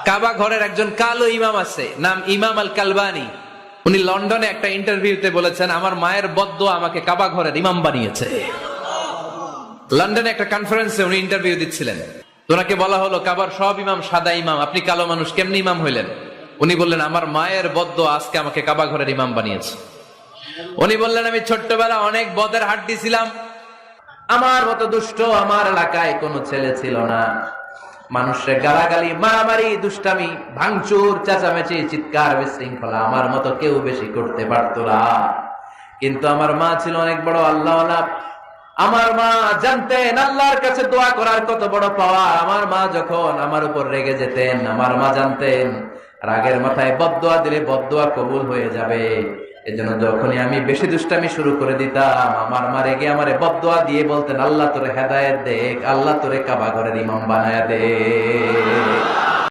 কাবা ঘরের একজন কালো ইমাম আছে, নাম ইমাম আল কালবানি। উনি লন্ডনে একটা ইন্টারভিউতে বলেছেন, আমার মায়ের বদ্দুয়া আমাকে কাবা ঘরের ইমাম বানিয়েছে। লন্ডনে একটা কনফারেন্সে উনি ইন্টারভিউ দিচ্ছিলেন। ওনাকে বলা হলো, কাবার সব ইমাম সাদা ইমাম, আপনি কালো মানুষ, কেমনি ইমাম হইলেন? উনি বললেন, আমার মায়ের বদ্দুয়া আজকে আমাকে কাবা ঘরের ইমাম বানিয়েছে। উনি বললেন, আমি ছোট্টবেলা অনেক বদের হাড্ডি ছিলাম, আমার মতো দুষ্ট আমার এলাকায় কোনো ছেলে ছিল না। মানুষের গালাগালি, মারামারি, দুষ্টামি, ভাঙচুর, চেঁচামেচি, চিৎকার, বিশৃঙ্খলা আমার মতো কেউ বেশি করতে পারতো না। কিন্তু আমার মা ছিল অনেক বড় আল্লাহওয়ালা। আমার মা জানতেন আল্লাহর কাছে দোয়া করার কত বড় পাওয়া। আমার মা যখন আমার উপর রেগে যেতেন, আমার মা জানতেন রাগের মাথায় বদদোয়া দিলে বদদোয়া কবুল হয়ে যাবে। এজন্য যখনই আমি বেশি দুষ্টামি শুরু করে দিতাম, আমার মা রেগে আমারে বদদোয়া দিয়ে বলতেন, আল্লাহ তোরে হেদায়েত দেখ, আল্লাহ তোরে কাবা ঘরের ইমাম বানায়া দে।